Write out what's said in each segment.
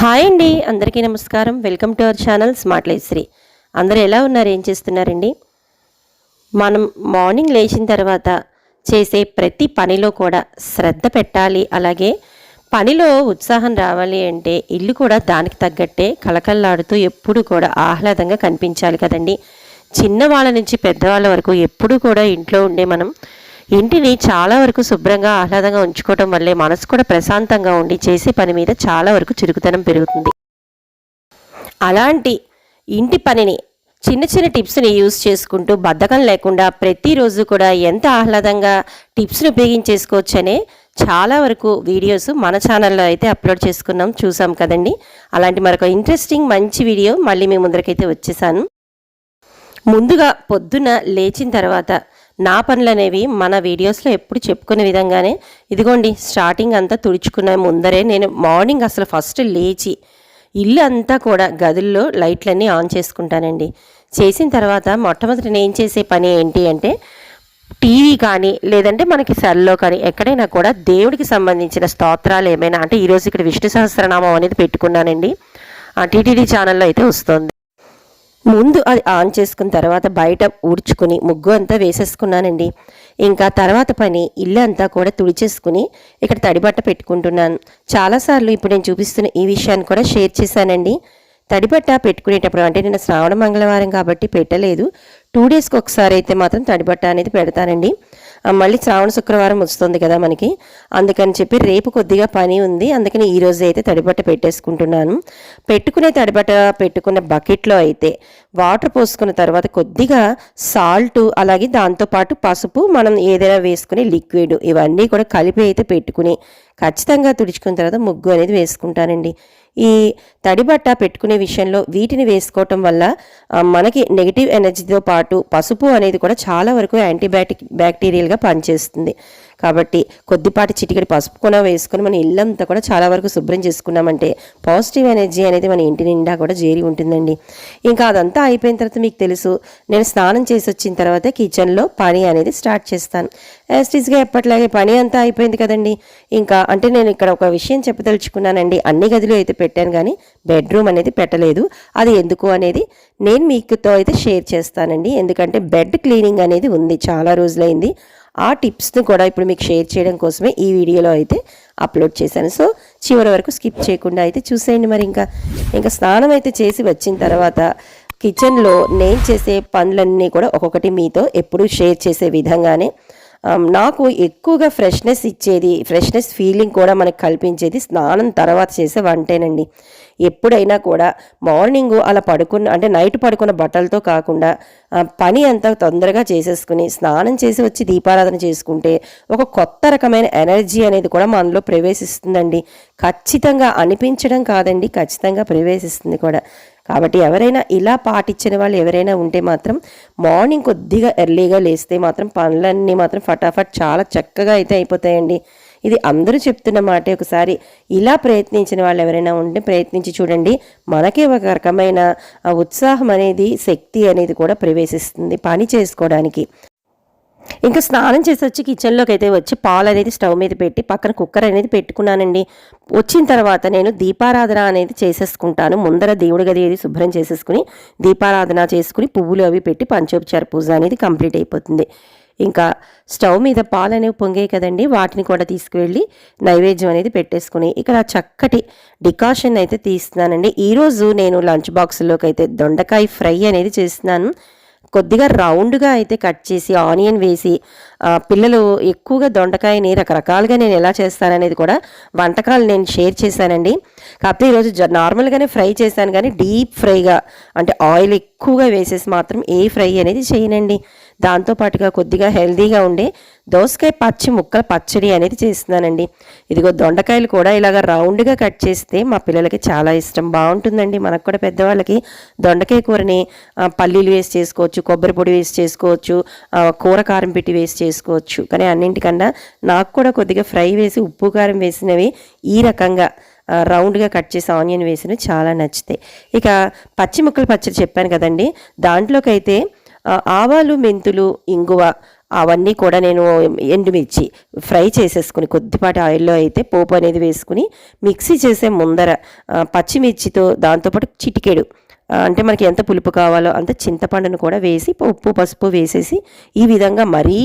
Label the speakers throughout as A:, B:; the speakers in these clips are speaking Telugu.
A: హాయ్ అండి, అందరికీ నమస్కారం. Welcome to our channel smart life Sri. అందరూ ఎలా ఉన్నారు, ఏం చేస్తున్నారండి? మనం మార్నింగ్ లేచిన తర్వాత చేసే ప్రతి పనిలో కూడా శ్రద్ధ పెట్టాలి. అలాగే పనిలో ఉత్సాహం రావాలి అంటే ఇల్లు కూడా దానికి తగ్గట్టే కళకళలాడుతూ ఎప్పుడు కూడా ఆహ్లాదంగా కనిపించాలి కదండి. చిన్నవాళ్ళ నుంచి పెద్దవాళ్ళ వరకు ఎప్పుడు కూడా ఇంట్లో ఉండే మనం ఇంటిని చాలా వరకు శుభ్రంగా ఆహ్లాదంగా ఉంచుకోవడం వల్లే మనసు కూడా ప్రశాంతంగా ఉండి చేసే పని మీద చాలా వరకు చురుకుతనం పెరుగుతుంది. అలాంటి ఇంటి పనిని చిన్న చిన్న టిప్స్ని యూజ్ చేసుకుంటూ బద్ధకం లేకుండా ప్రతిరోజు కూడా ఎంత ఆహ్లాదంగా టిప్స్ని ఉపయోగించేసుకోవచ్చనే చాలా వరకు వీడియోస్ మన ఛానల్లో అయితే అప్లోడ్ చేసుకున్నాం, చూసాం కదండి. అలాంటి మరొక ఇంట్రెస్టింగ్ మంచి వీడియో మళ్ళీ మీ ముందరకైతే వచ్చేసాను. ముందుగా పొద్దున లేచిన తర్వాత నా పనులు అనేవి మన వీడియోస్లో ఎప్పుడు చెప్పుకునే విధంగానే ఇదిగోండి, స్టార్టింగ్ అంతా తుడుచుకున్న ముందరే నేను మార్నింగ్ అసలు ఫస్ట్ లేచి ఇల్లు అంతా కూడా గదుల్లో లైట్లన్నీ ఆన్ చేసుకుంటానండి. చేసిన తర్వాత మొట్టమొదటి నేను చేసే పని ఏంటి అంటే టీవీ కానీ లేదంటే మనకి సెల్లో కానీ ఎక్కడైనా కూడా దేవుడికి సంబంధించిన స్తోత్రాలు ఏమైనా అంటే ఈరోజు ఇక్కడ విష్ణు సహస్రనామం అనేది పెట్టుకున్నానండి. ఆ టీటీడీ ఛానల్లో అయితే వస్తుంది. ముందు అది ఆన్ చేసుకున్న తర్వాత బయట ఊడ్చుకుని ముగ్గు అంతా వేసేసుకున్నానండి. ఇంకా తర్వాత పని ఇల్లు అంతా కూడా తుడిచేసుకుని ఇక్కడ తడిబట్ట పెట్టుకుంటున్నాను. చాలాసార్లు ఇప్పుడు నేను చూపిస్తున్న ఈ విషయాన్ని కూడా షేర్ చేశానండి. తడిబట్ట పెట్టుకునేటప్పుడు అంటే నేను శ్రావణ మంగళవారం కాబట్టి పెట్టలేదు, 2 డేస్కి ఒకసారి అయితే మాత్రం తడిబట్ట అనేది పెడతానండి. మళ్ళీ శ్రావణ శుక్రవారం వస్తుంది కదా మనకి, అందుకని చెప్పి రేపు కొద్దిగా పని ఉంది, అందుకని ఈరోజు అయితే తడిబట్ట పెట్టేసుకుంటున్నాను. పెట్టుకునే తడిబట్ట పెట్టుకున్న బకెట్లో అయితే వాటర్ పోసుకున్న తర్వాత కొద్దిగా సాల్ట్ అలాగే దాంతోపాటు పసుపు మనం ఏదైనా వేసుకుని లిక్విడ్ ఇవన్నీ కూడా కలిపి అయితే పెట్టుకుని ఖచ్చితంగా తుడుచుకున్న తర్వాత ముగ్గు అనేది వేసుకుంటానండి. ఈ తడిబట్ట పెట్టుకునే విషయంలో వీటిని వేసుకోవటం వల్ల మనకి నెగిటివ్ ఎనర్జీతో పాటు పసుపు అనేది కూడా చాలా వరకు బ్యాక్టీరియల్గా పనిచేస్తుంది. కాబట్టి కొద్దిపాటి చిటికెడు పసుపు కూడా వేసుకొని మన ఇల్లంతా కూడా చాలా వరకు శుభ్రం చేసుకున్నామంటే పాజిటివ్ ఎనర్జీ అనేది మన ఇంటి నిండా కూడా చేరి ఉంటుందండి. ఇంకా అదంతా అయిపోయిన తర్వాత మీకు తెలుసు, నేను స్నానం చేసి వచ్చిన తర్వాత కిచెన్లో పని అనేది స్టార్ట్ చేస్తాను. యాస్టీస్గా ఎప్పట్లాగే పని అంతా అయిపోయింది కదండి. ఇంకా అంటే నేను ఇక్కడ ఒక విషయం చెప్పదలుచుకున్నానండి. అన్ని గదులు అయితే పెట్టాను కానీ బెడ్రూమ్ అనేది పెట్టలేదు. అది ఎందుకు అనేది నేను మీకుతో అయితే షేర్ చేస్తానండి. ఎందుకంటే బెడ్ క్లీనింగ్ అనేది ఉంది, చాలా రోజులైంది. ఆ టిప్స్ని కూడా ఇప్పుడు మీకు షేర్ చేయడం కోసమే ఈ వీడియోలో అయితే అప్లోడ్ చేశాను. సో చివరి వరకు స్కిప్ చేయకుండా అయితే చూసేయండి. మరి ఇంకా స్నానం అయితే చేసి వచ్చిన తర్వాత కిచెన్లో నేను చేసే పనులన్నీ కూడా ఒక్కొక్కటి మీతో ఎప్పుడూ షేర్ చేసే విధంగానే నాకు ఎక్కువగా ఫ్రెష్నెస్ ఫీలింగ్ కూడా మనకు కల్పించేది స్నానం తర్వాత చేసే వంటేనండి. ఎప్పుడైనా కూడా మార్నింగ్ అలా అంటే నైట్ పడుకున్న బట్టలతో కాకుండా పని అంతా తొందరగా చేసేసుకుని స్నానం చేసి వచ్చి దీపారాధన చేసుకుంటే ఒక కొత్త రకమైన ఎనర్జీ అనేది కూడా మనలో ప్రవేశిస్తుందండి. ఖచ్చితంగా అనిపించడం కాదండి, ఖచ్చితంగా ప్రవేశిస్తుంది కూడా. కాబట్టి ఎవరైనా ఇలా పాటించిన వాళ్ళు ఎవరైనా ఉంటే మాత్రం మార్నింగ్ కొద్దిగా ఎర్లీగా లేస్తే మాత్రం పనులన్నీ మాత్రం ఫటాఫట్ చాలా చక్కగా అయితే అయిపోతాయండి. ఇది అందరూ చెప్తున్న మాటే. ఒకసారి ఇలా ప్రయత్నించిన వాళ్ళు ఎవరైనా ఉంటే ప్రయత్నించి చూడండి. మనకే ఒక రకమైన ఉత్సాహం అనేది, శక్తి అనేది కూడా ప్రవేశిస్తుంది పని చేసుకోవడానికి. ఇంకా స్నానం చేసి వచ్చి కిచెన్లోకి అయితే వచ్చి పాలు అనేది స్టవ్ మీద పెట్టి పక్కన కుక్కర్ అనేది పెట్టుకున్నానండి. వచ్చిన తర్వాత నేను దీపారాధన అనేది చేసేసుకుంటాను. ముందర దేవుడి గది అది శుభ్రం చేసేసుకుని దీపారాధన చేసుకుని పువ్వులు అవి పెట్టి పంచోపచార పూజ అనేది కంప్లీట్ అయిపోతుంది. ఇంకా స్టవ్ మీద పాలు అనేవి పొంగాయి కదండి, వాటిని కూడా తీసుకువెళ్ళి నైవేద్యం అనేది పెట్టేసుకుని ఇక్కడ చక్కటి డికాషన్ అయితే తీస్తున్నానండి. ఈరోజు నేను లంచ్ బాక్స్లోకి అయితే దొండకాయ ఫ్రై అనేది చేస్తున్నాను. కొద్దిగా రౌండ్గా అయితే కట్ చేసి ఆనియన్ వేసి, పిల్లలు ఎక్కువగా దొండకాయని రకరకాలుగా నేను ఎలా చేస్తాననేది కూడా వంటకాలు నేను షేర్ చేశానండి. కాకపోతే ఈరోజు నార్మల్గానే ఫ్రై చేశాను కానీ డీప్ ఫ్రైగా అంటే ఆయిల్ ఎక్కువగా వేసేసి మాత్రం ఏ ఫ్రై అనేది చేయనండి. దాంతోపాటుగా కొద్దిగా హెల్దీగా ఉండే దోసకాయ ముక్కల పచ్చడి అనేది చేస్తున్నానండి. ఇదిగో దొండకాయలు కూడా ఇలాగ రౌండ్గా కట్ చేస్తే మా పిల్లలకి చాలా ఇష్టం, బాగుంటుందండి. మనకు కూడా పెద్దవాళ్ళకి దొండకాయ కూరని పల్లీలు వేసి చేసుకోవచ్చు, కొబ్బరి పొడి వేసి చేసుకోవచ్చు, కూర కారం పెట్టి వేసి చేసుకోవచ్చు. కానీ అన్నింటికన్నా నాకు కూడా కొద్దిగా ఫ్రై వేసి ఉప్పు కారం వేసినవి ఈ రకంగా రౌండ్గా కట్ చేసి ఆనియన్ వేసినవి చాలా నచ్చుతాయి. ఇక ముక్కల పచ్చడి చెప్పాను కదండి, దాంట్లోకి అయితే ఆవాలు, మెంతులు, ఇంగువ, అవన్నీ కూడా నేను ఎండుమిర్చి ఫ్రై చేసేసుకుని కొద్దిపాటి ఆయిల్లో అయితే పోపు అనేది వేసుకుని మిక్సీ చేసే ముందర పచ్చిమిర్చితో దాంతోపాటు చిటికెడు అంటే మనకి ఎంత పులుపు కావాలో అంత చింతపండును కూడా వేసి ఉప్పు పసుపు వేసేసి ఈ విధంగా మరీ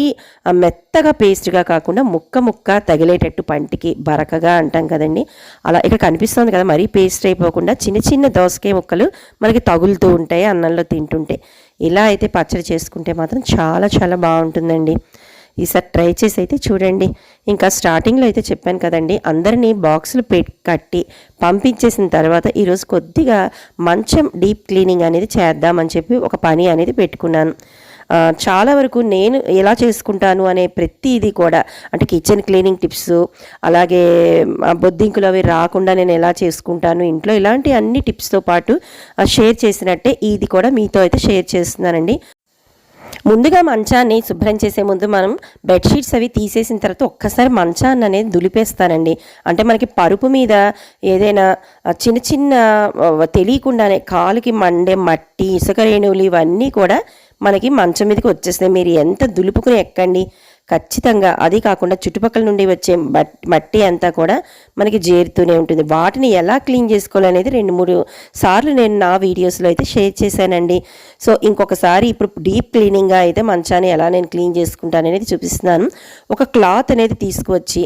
A: మెత్తగా పేస్ట్గా కాకుండా ముక్క ముక్క తగిలేటట్టు పంటికి బరకగా అంటాం కదండి, అలా ఇక్కడ కనిపిస్తుంది కదా, మరీ పేస్ట్ అయిపోకుండా చిన్న చిన్న దోసకాయ ముక్కలు మనకి తగులుతూ ఉంటాయి అన్నంలో తింటుంటే. ఇలా అయితే పచ్చడి చేసుకుంటే మాత్రం చాలా చాలా బాగుంటుందండి. ఈసారి ట్రై చేసి అయితే చూడండి. ఇంకా స్టార్టింగ్లో అయితే చెప్పాను కదండి, అందరినీ బాక్సులు కట్టి పంపించేసిన తర్వాత ఈరోజు కొద్దిగా మంచం డీప్ క్లీనింగ్ అనేది చేద్దామని చెప్పి ఒక పని అనేది పెట్టుకున్నాను. చాలా వరకు నేను ఎలా చేసుకుంటాను అనే ప్రతిదీ కూడా అంటే కిచెన్ క్లీనింగ్ టిప్స్, అలాగే బొద్దింకులు అవి రాకుండా నేను ఎలా చేసుకుంటాను ఇంట్లో, ఇలాంటి అన్ని టిప్స్తో పాటు షేర్ చేసినట్టే ఇది కూడా మీతో అయితే షేర్ చేస్తున్నానండి. ముందుగా మంచాన్ని శుభ్రం చేసే ముందు మనం బెడ్షీట్స్ అవి తీసేసిన తర్వాత ఒక్కసారి మంచాన్ని అనేది దులిపేస్తానండి. అంటే మనకి పరుపు మీద ఏదైనా చిన్న చిన్న తెలియకుండానే కాలుకి మండే మట్టి, ఇసుక రేణువులు ఇవన్నీ కూడా మనకి మంచం మీదకి వచ్చేస్తాయి. మీరు ఎంత దులుపుకుని ఎక్కండి ఖచ్చితంగా, అది కాకుండా చుట్టుపక్కల నుండి వచ్చే మట్టి అంతా కూడా మనకి చేరుతూనే ఉంటుంది. వాటిని ఎలా క్లీన్ చేసుకోవాలనేది 2-3 సార్లు నేను నా వీడియోస్లో అయితే షేర్ చేశానండి. సో ఇంకొకసారి ఇప్పుడు డీప్ క్లీనింగ్గా అయితే మంచాన్ని ఎలా నేను క్లీన్ చేసుకుంటాను అనేది చూపిస్తున్నాను. ఒక క్లాత్ అనేది తీసుకువచ్చి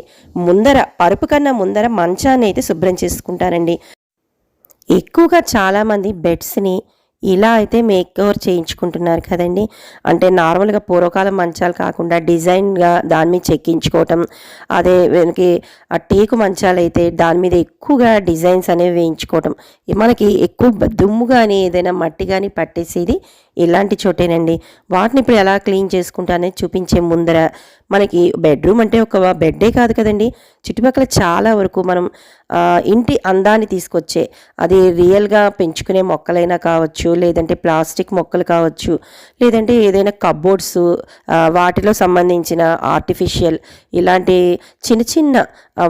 A: ముందర పరుపు కన్నా ముందర మంచాన్ని అయితే శుభ్రం చేసుకుంటానండి. ఎక్కువగా చాలామంది బెడ్స్ని ఇలా అయితే మేక్ ఓవర్ చేయించుకుంటున్నారు కదండి. అంటే నార్మల్గా పూర్వకాలం మంచాలు కాకుండా డిజైన్గా దాని మీద చెక్కించుకోవటం, అదే వెనక్కి ఆ టేకు మంచాలు అయితే దాని మీద ఎక్కువగా డిజైన్స్ అనేవి వేయించుకోవటం, మనకి ఎక్కువ దుమ్ము కానీ ఏదైనా మట్టి కానీ పట్టేసేది ఇలాంటి చోటేనండి. వాటిని ఇప్పుడు ఎలా క్లీన్ చేసుకుంటా అనేది చూపించే ముందర మనకి బెడ్రూమ్ అంటే ఒక బెడ్డే కాదు కదండి, చుట్టుపక్కల చాలా వరకు మనం ఇంటి అందాన్ని తీసుకొచ్చే, అది రియల్గా పెంచుకునే మొక్కలైనా కావచ్చు, లేదంటే ప్లాస్టిక్ మొక్కలు కావచ్చు, లేదంటే ఏదైనా కబోర్డ్స్ వాటిలో సంబంధించిన ఆర్టిఫిషియల్ ఇలాంటి చిన్న చిన్న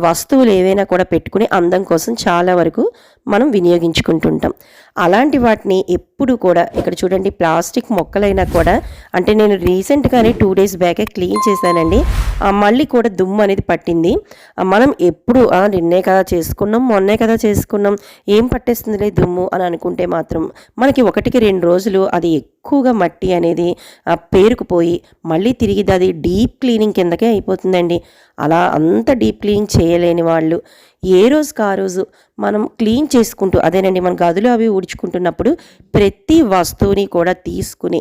A: వస్తువులు ఏవైనా కూడా పెట్టుకుని అందం కోసం చాలా వరకు మనం వినియోగించుకుంటుంటాం. అలాంటి వాటిని ఎప్పుడు కూడా ఇక్కడ చూడండి, ప్లాస్టిక్ మొక్కలైనా కూడా అంటే నేను రీసెంట్గానే 2 days బ్యాకే క్లీన్ చేశానండి. మళ్ళీ కూడా దుమ్ము అనేది పట్టింది. మనం ఎప్పుడు నిన్నే కదా చేసుకున్నాం, మొన్నే కదా చేసుకున్నాం, ఏం పట్టేస్తుందిలే దుమ్ము అని అనుకుంటే మాత్రం మనకి 1-2 రోజులు అది ఎక్కువగా మట్టి అనేది పేరుకుపోయి మళ్ళీ తిరిగి అది డీప్ క్లీనింగ్ కిందకే అయిపోతుందండి. అలా అంత డీప్ క్లీనింగ్ చేయలేని వాళ్ళు ఏ రోజుకి ఆ రోజు మనం క్లీన్ చేసుకుంటూ, అదేనండి మన గదులు అవి ఊడ్చుకుంటున్నప్పుడు ప్రతి వస్తువుని కూడా తీసుకుని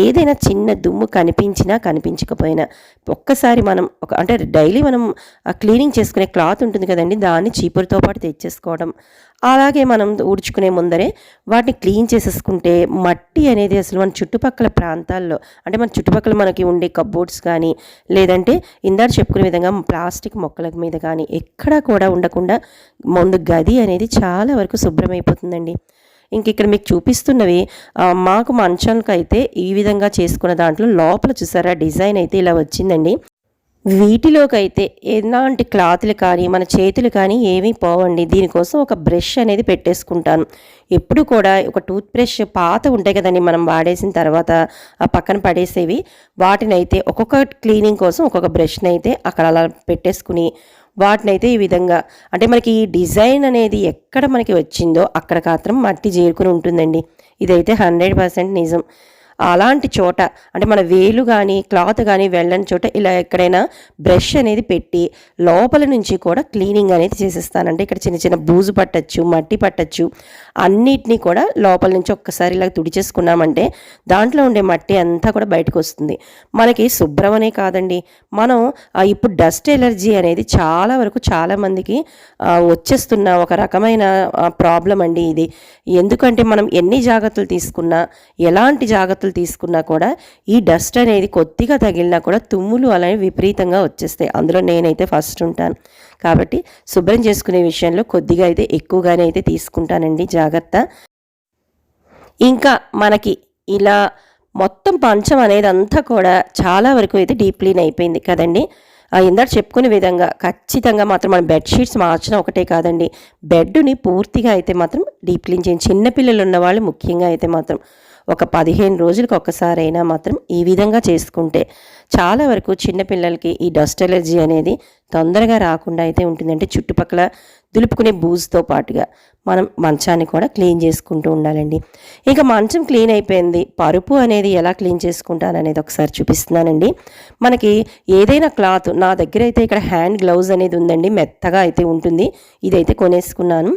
A: ఏదైనా చిన్న దుమ్ము కనిపించినా కనిపించకపోయినా ఒక్కసారి మనం అంటే డైలీ మనం క్లీనింగ్ చేసుకునే క్లాత్ ఉంటుంది కదండి, దాన్ని చీపురుతో పాటు తెచ్చేసుకోవడం, అలాగే మనం ఊడ్చుకునే ముందరే వాటిని క్లీన్ చేసేసుకుంటే మట్టి అనేది అసలు మన చుట్టుపక్కల ప్రాంతాల్లో అంటే మన చుట్టుపక్కల మనకి ఉండే కబోర్డ్స్ కానీ లేదంటే ఇందాక చెప్పుకునే విధంగా ప్లాస్టిక్ మొక్కల మీద కానీ ఎక్కడా కూడా ఉండకుండా ముందు గది అనేది చాలా వరకు శుభ్రమైపోతుందండి. ఇంక ఇక్కడ మీకు చూపిస్తున్నవి మాకు మంచానికి అయితే ఈ విధంగా చేసుకున్న దాంట్లో లోపల చూసారా డిజైన్ అయితే ఇలా వచ్చిందండి. వీటిలోకైతే ఎలాంటి క్లాతులు కానీ మన చేతులు కానీ ఏమీ పోవండి. దీనికోసం ఒక బ్రష్ అనేది పెట్టేసుకుంటాను. ఎప్పుడు కూడా ఒక టూత్ బ్రష్ పాత ఉంటాయి కదండి మనం వాడేసిన తర్వాత ఆ పక్కన పడేసేవి, వాటినైతే ఒక్కొక్క క్లీనింగ్ కోసం ఒక్కొక్క బ్రష్ని అయితే అక్కడ అలా పెట్టేసుకుని వాటినైతే ఈ విధంగా అంటే మనకి ఈ డిజైన్ అనేది ఎక్కడ మనకి వచ్చిందో అక్కడ మాత్రం మట్టి చేరుకుని ఉంటుందండి. ఇదైతే 100% నిజం. అలాంటి చోట అంటే మన వేలు కానీ క్లాత్ కానీ వెళ్ళని చోట ఇలా ఎక్కడైనా బ్రష్ అనేది పెట్టి లోపల నుంచి కూడా క్లీనింగ్ అనేది చేసేస్తానంటే ఇక్కడ చిన్న చిన్న బూజు పట్టచ్చు, మట్టి పట్టచ్చు, అన్నిటినీ కూడా లోపల నుంచి ఒక్కసారి ఇలా తుడిచేసుకున్నామంటే దాంట్లో ఉండే మట్టి అంతా కూడా బయటకు వస్తుంది. మనకి శుభ్రం అనే కాదండి, మనం ఇప్పుడు డస్ట్ ఎలర్జీ అనేది చాలా వరకు చాలామందికి వచ్చేస్తున్న ఒక రకమైన ప్రాబ్లం అండి ఇది. ఎందుకంటే మనం ఎన్ని జాగ్రత్తలు తీసుకున్నా, ఎలాంటి జాగ్రత్తలు తీసుకున్నా కూడా ఈ డస్ట్ అనేది కొద్దిగా తగిలినా కూడా తుమ్ములు అలానే విపరీతంగా వచ్చేస్తాయి. అందులో నేనైతే ఫస్ట్ ఉంటాను కాబట్టి శుభ్రం చేసుకునే విషయంలో కొద్దిగా అయితే ఎక్కువగానే అయితే తీసుకుంటానండి జాగ్రత్త. ఇంకా మనకి ఇలా మొత్తం పంచం అనేది అంతా కూడా చాలా వరకు అయితే డీప్ క్లీన్ అయిపోయింది కదండి. ఇందాక చెప్పుకునే విధంగా ఖచ్చితంగా మాత్రం మనం బెడ్షీట్స్ మార్చడం ఒకటే కాదండి, బెడ్ని పూర్తిగా అయితే మాత్రం డీప్ క్లీన్ చేయండి. చిన్నపిల్లలు ఉన్న వాళ్ళు ముఖ్యంగా అయితే మాత్రం ఒక 15 రోజులకు ఒక్కసారైనా మాత్రం ఈ విధంగా చేసుకుంటే చాలా వరకు చిన్నపిల్లలకి ఈ డస్ట్ ఎలర్జీ అనేది తొందరగా రాకుండా అయితే ఉంటుంది. అంటే చుట్టుపక్కల దులుపుకునే బూజుతో పాటుగా మనం మంచాన్ని కూడా క్లీన్ చేసుకుంటూ ఉండాలండి. ఇక మంచం క్లీన్ అయిపోయింది, పరుపు అనేది ఎలా క్లీన్ చేసుకుంటాను అనేది ఒకసారి చూపిస్తున్నానండి. మనకి ఏదైనా క్లాత్, నా దగ్గర అయితే ఇక్కడ హ్యాండ్ గ్లౌజ్ అనేది ఉందండి, మెత్తగా అయితే ఉంటుంది, ఇదైతే కొనేసుకున్నాను.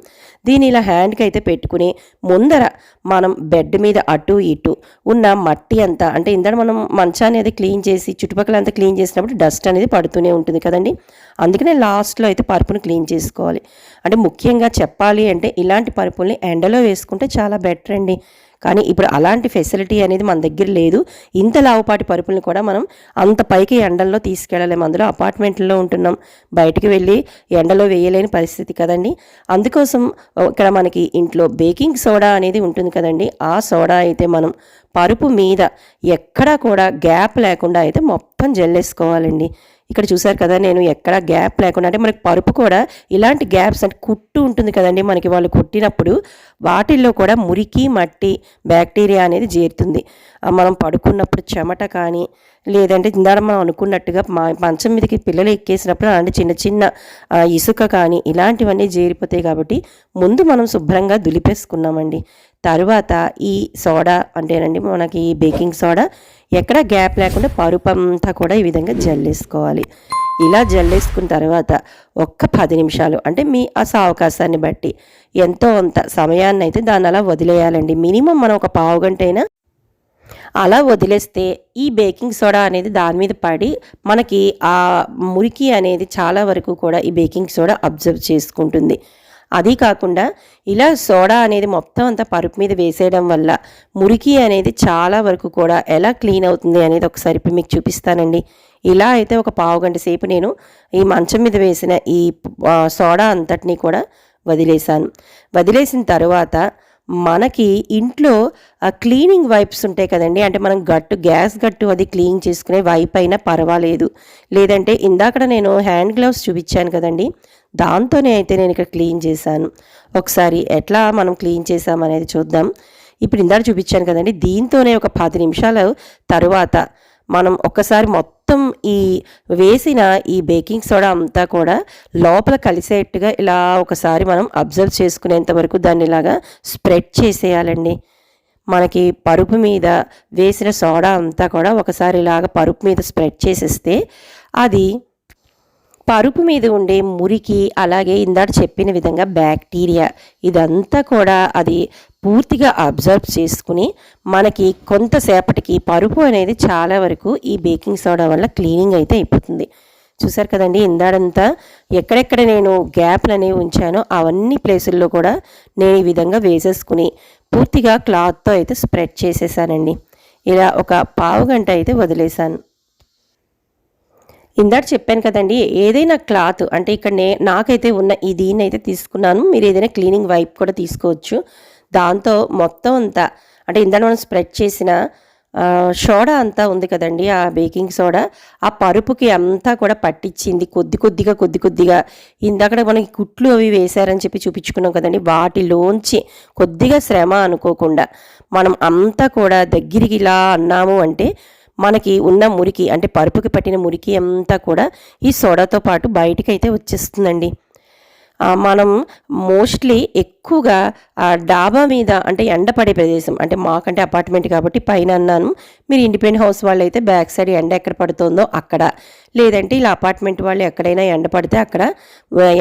A: దీని ఇలా హ్యాండ్కి అయితే పెట్టుకుని ముందర మనం బెడ్ మీద అటు ఇటు ఉన్న మట్టి అంతా, అంటే ఇందర మనం మంచాన్ని అనేది క్లీన్ చేసి చుట్టుపక్కల అంతా క్లీన్ చేసినప్పుడు డస్ట్ అనేది పడుతూనే ఉంటుంది కదండి. అందుకనే లాస్ట్లో అయితే పరుపును క్లీన్ చేసుకోవాలి. అంటే ముఖ్యంగా చెప్పాలి అంటే ఇలాంటి పరుపుల్ని ఎండలో వేసుకుంటే చాలా బెటర్ అండి. కానీ ఇప్పుడు అలాంటి ఫెసిలిటీ అనేది మన దగ్గర లేదు. ఇంత లావుపాటి పరుపుల్ని కూడా మనం అంత పైకి ఎండల్లో తీసుకెళ్ళలేము. అందులో అపార్ట్మెంట్లో ఉంటున్నాం, బయటికి వెళ్ళి ఎండలో వేయలేని పరిస్థితి కదండి. అందుకోసం ఇక్కడ మనకి ఇంట్లో బేకింగ్ సోడా అనేది ఉంటుంది కదండి, ఆ సోడా అయితే మనం పరుపు మీద ఎక్కడా కూడా గ్యాప్ లేకుండా అయితే మొత్తం జల్లేసుకోవాలండి. ఇక్కడ చూసారు కదా, నేను ఎక్కడ గ్యాప్ లేకుండా, అంటే మనకి పరుపు కూడా ఇలాంటి గ్యాప్స్ అంటే కుట్టు ఉంటుంది కదండి మనకి, వాళ్ళు కుట్టినప్పుడు వాటిల్లో కూడా మురికి మట్టి బ్యాక్టీరియా అనేది చేరుతుంది. మనం పడుకున్నప్పుడు చెమట కానీ, లేదంటే ఇందాక మనం అనుకున్నట్టుగా మంచం మీదకి పిల్లలు ఎక్కేసినప్పుడు అలాంటి చిన్న చిన్న ఇసుక కానీ ఇలాంటివన్నీ చేరిపోతాయి. కాబట్టి ముందు మనం శుభ్రంగా దులిపేసుకున్నామండి. తరువాత ఈ సోడా అంటేనండి మనకి బేకింగ్ సోడా ఎక్కడ గ్యాప్ లేకుండా పరుపు అంతా కూడా ఈ విధంగా జల్లేసుకోవాలి. ఇలా జల్లేసుకున్న తర్వాత ఒక్క 10 నిమిషాలు, అంటే మీ అవకాశాన్ని బట్టి ఎంతో అంత సమయాన్ని అయితే దాన్ని అలా వదిలేయాలండి. మినిమం మనం ఒక పావు గంట అయినా అలా వదిలేస్తే ఈ బేకింగ్ సోడా అనేది దాని మీద పడి మనకి ఆ మురికి అనేది చాలా వరకు కూడా ఈ బేకింగ్ సోడా అబ్జర్వ్ చేసుకుంటుంది. అది కాకుండా ఇలా సోడా అనేది మొత్తం అంతా పరుపు మీద వేసేయడం వల్ల మురికి అనేది చాలా వరకు కూడా ఎలా క్లీన్ అవుతుంది అనేది ఒకసారి ఇప్పుడు మీకు చూపిస్తానండి. ఇలా అయితే ఒక పావు గంట సేపు నేను ఈ మంచం మీద వేసిన ఈ సోడా అంతటినీ కూడా వదిలేసిన తర్వాత మనకి ఇంట్లో క్లీనింగ్ వైప్స్ ఉంటాయి కదండి, అంటే మనం గ్యాస్ గట్టు అది క్లీన్ చేసుకునే వైప్ అయినా పర్వాలేదు, లేదంటే ఇందాక నేను హ్యాండ్ గ్లౌస్ చూపించాను కదండి, దాంతోనే అయితే నేను ఇక్కడ క్లీన్ చేశాను. ఒకసారి ఎట్లా మనం క్లీన్ చేసామనేది చూద్దాం. ఇప్పుడు ఇందాక చూపించాను కదండి, దీంతోనే ఒక 10 నిమిషాల తరువాత మనం ఒక్కసారి మొత్తం ఈ వేసిన ఈ బేకింగ్ సోడా అంతా కూడా లోపల కలిసేట్టుగా ఇలా ఒకసారి మనం అబ్జర్వ్ చేసుకునేంత వరకు దాన్ని ఇలాగా స్ప్రెడ్ చేసేయాలండి. మనకి పరుపు మీద వేసిన సోడా అంతా కూడా ఒకసారి ఇలాగ పరుపు మీద స్ప్రెడ్ చేసేస్తే అది పరుపు మీద ఉండే మురికి, అలాగే ఇందాక చెప్పిన విధంగా బ్యాక్టీరియా ఇదంతా కూడా అది పూర్తిగా అబ్జర్వ్ చేసుకుని మనకి కొంతసేపటికి పరుపు అనేది చాలా వరకు ఈ బేకింగ్ సోడా వల్ల క్లీనింగ్ అయితే అయిపోతుంది. చూసారు కదండి, ఇందాడంతా ఎక్కడెక్కడ నేను గ్యాప్లు అనేవి ఉంచానో అవన్నీ ప్లేసుల్లో కూడా నేను ఈ విధంగా వేసేసుకుని పూర్తిగా క్లాత్తో అయితే స్ప్రెడ్ చేసేసానండి. ఇలా ఒక పావు గంట అయితే వదిలేశాను. ఇందాక చెప్పాను కదండి, ఏదైనా క్లాత్, అంటే ఇక్కడ నాకైతే ఉన్న ఈ దీన్ని అయితే తీసుకున్నాను, మీరు ఏదైనా క్లీనింగ్ వైప్ కూడా తీసుకోవచ్చు. దాంతో మొత్తం అంతా, అంటే ఇందాక మనం స్ప్రెడ్ చేసిన సోడా అంతా ఉంది కదండి, ఆ బేకింగ్ సోడా ఆ పరుపుకి అంతా కూడా పట్టించింది కొద్ది కొద్దిగా. ఇందాక మనకి కుట్లు అవి వేశారని చెప్పి చూపించుకున్నాం కదండి, వాటిలోంచి కొద్దిగా శ్రమ అనుకోకుండా మనం అంతా కూడా దగ్గరికి ఇలా అన్నాము అంటే మనకి ఉన్న మురికి, అంటే పరుపుకి పట్టిన మురికి అంతా కూడా ఈ సోడాతో పాటు బయటికైతే వచ్చేస్తుందండి. మనం మోస్ట్లీ ఎక్కువగా డాబా మీద, అంటే ఎండపడే ప్రదేశం, అంటే మాకంటే అపార్ట్మెంట్ కాబట్టి పైన అన్నాను, మీరు ఇండిపెండెంట్ హౌస్ వాళ్ళు అయితే బ్యాక్ సైడ్ ఎండ ఎక్కడ పడుతుందో అక్కడ, లేదంటే ఇలా అపార్ట్మెంట్ వాళ్ళు ఎక్కడైనా ఎండ పడితే అక్కడ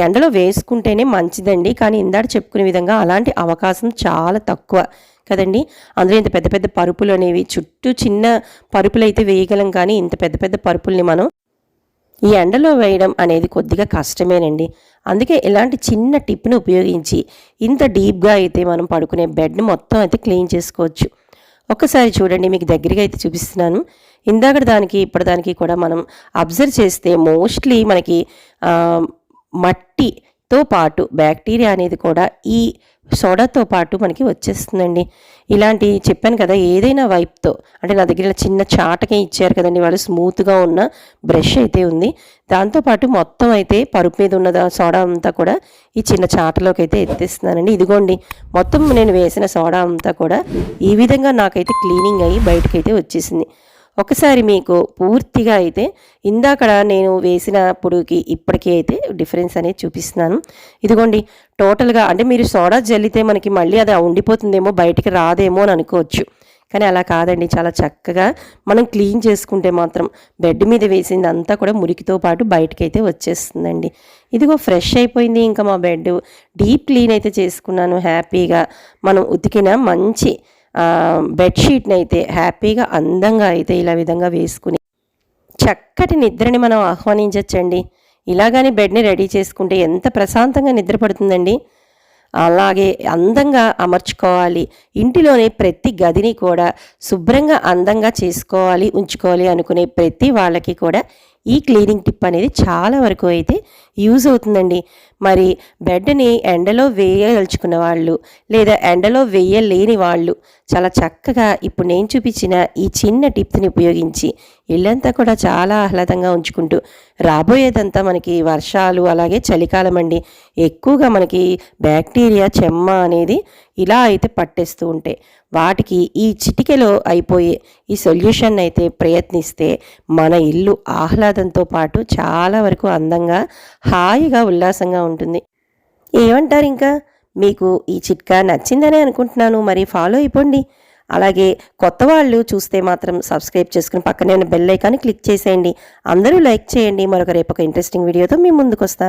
A: ఎండలో వేసుకుంటేనే మంచిదండి. కానీ ఇందాక చెప్పుకునే విధంగా అలాంటి అవకాశం చాలా తక్కువ కదండి. అందులో ఇంత పెద్ద పెద్ద పరుపులు అనేవి, చుట్టూ చిన్న పరుపులు అయితే వేయగలం, కానీ ఇంత పెద్ద పెద్ద పరుపుల్ని మనం ఈ ఎండలో వేయడం అనేది కొద్దిగా కష్టమేనండి. అందుకే ఇలాంటి చిన్న టిప్ని ఉపయోగించి ఇంత డీప్గా అయితే మనం పడుకునే బెడ్ని మొత్తం అయితే క్లీన్ చేసుకోవచ్చు. ఒక్కసారి చూడండి, మీకు దగ్గరగా అయితే చూపిస్తున్నాను. ఇందాక దానికి ఇప్పటిదానికి కూడా మనం అబ్జర్వ్ చేస్తే మోస్ట్లీ మనకి మట్టి తో పాటు బ్యాక్టీరియా అనేది కూడా ఈ సోడాతో పాటు మనకి వచ్చేస్తుందండి. ఇలాంటి చెప్పాను కదా, ఏదైనా వైప్తో, అంటే నా దగ్గర చిన్న చాటకే ఇచ్చారు కదండి వాళ్ళు, స్మూత్గా ఉన్న బ్రష్ అయితే ఉంది. దాంతోపాటు మొత్తం అయితే పరుపు మీద ఉన్న సోడా అంతా కూడా ఈ చిన్న చాటలోకి అయితే ఎత్తేస్తున్నానండి. ఇదిగోండి, మొత్తం నేను వేసిన సోడా అంతా కూడా ఈ విధంగా నాకైతే క్లీనింగ్ అయ్యి బయటకైతే వచ్చేసింది. ఒకసారి మీకు పూర్తిగా అయితే ఇందాకడ నేను వేసినప్పుడుకి ఇప్పటికీ అయితే డిఫరెన్స్ అనేది చూపిస్తున్నాను. ఇదిగోండి, టోటల్గా అంటే మీరు సోడా జల్లితే మనకి మళ్ళీ అది ఉండిపోతుందేమో, బయటికి రాదేమో అని అనుకోవచ్చు. కానీ అలా కాదండి, చాలా చక్కగా మనం క్లీన్ చేసుకుంటే మాత్రం బెడ్ మీద వేసింది అంతా కూడా మురికితో పాటు బయటకైతే వచ్చేస్తుందండి. ఇదిగో ఫ్రెష్ అయిపోయింది. ఇంకా మా బెడ్ డీప్ క్లీన్ అయితే చేసుకున్నాను హ్యాపీగా. మనం ఉతికిన మంచి బెడ్షీట్ని అయితే హ్యాపీగా అందంగా అయితే ఇలా విధంగా వేసుకుని చక్కటి నిద్రని మనం ఆహ్వానించవచ్చండి. ఇలాగని బెడ్ని రెడీ చేసుకుంటే ఎంత ప్రశాంతంగా నిద్ర పడుతుందండి. అలాగే అందంగా అమర్చుకోవాలి, ఇంటిలోని ప్రతి గదిని కూడా శుభ్రంగా అందంగా చేసుకోవాలి, ఉంచుకోవాలి అనుకునే ప్రతి వాళ్ళకి కూడా ఈ క్లీనింగ్ టిప్ అనేది చాలా వరకు అయితే యూజ్ అవుతుందండి. మరి బెడ్ని ఎండలో వేయదలుచుకున్న వాళ్ళు లేదా ఎండలో వేయలేని వాళ్ళు చాలా చక్కగా ఇప్పుడు నేను చూపించిన ఈ చిన్న టిప్స్ని ఉపయోగించి ఇల్లంతా కూడా చాలా ఆహ్లాదంగా ఉంచుకుంటూ, రాబోయేదంతా మనకి వర్షాలు అలాగే చలికాలం అండి, ఎక్కువగా మనకి బ్యాక్టీరియా చెమ్మ అనేది ఇలా అయితే పట్టేస్తూ ఉంటాయి. వాటికి ఈ చిటికెలో అయిపోయే ఈ సొల్యూషన్ అయితే ప్రయత్నిస్తే మన ఇల్లు ఆహ్లాదంతో పాటు చాలా వరకు అందంగా హాయిగా ఉల్లాసంగా ఉంటుంది. ఏమంటారు? ఇంకా మీకు ఈ చిట్కా నచ్చిందనే అనుకుంటున్నాను. మరి ఫాలో అయిపోండి. అలాగే కొత్త వాళ్ళు చూస్తే మాత్రం సబ్స్క్రైబ్ చేసుకుని పక్కనే ఉన్న బెల్ ఐకాన్ని క్లిక్ చేసేయండి. అందరూ లైక్ చేయండి. మరొక రేపు ఒక ఇంట్రెస్టింగ్ వీడియోతో మీ ముందుకు వస్తాను.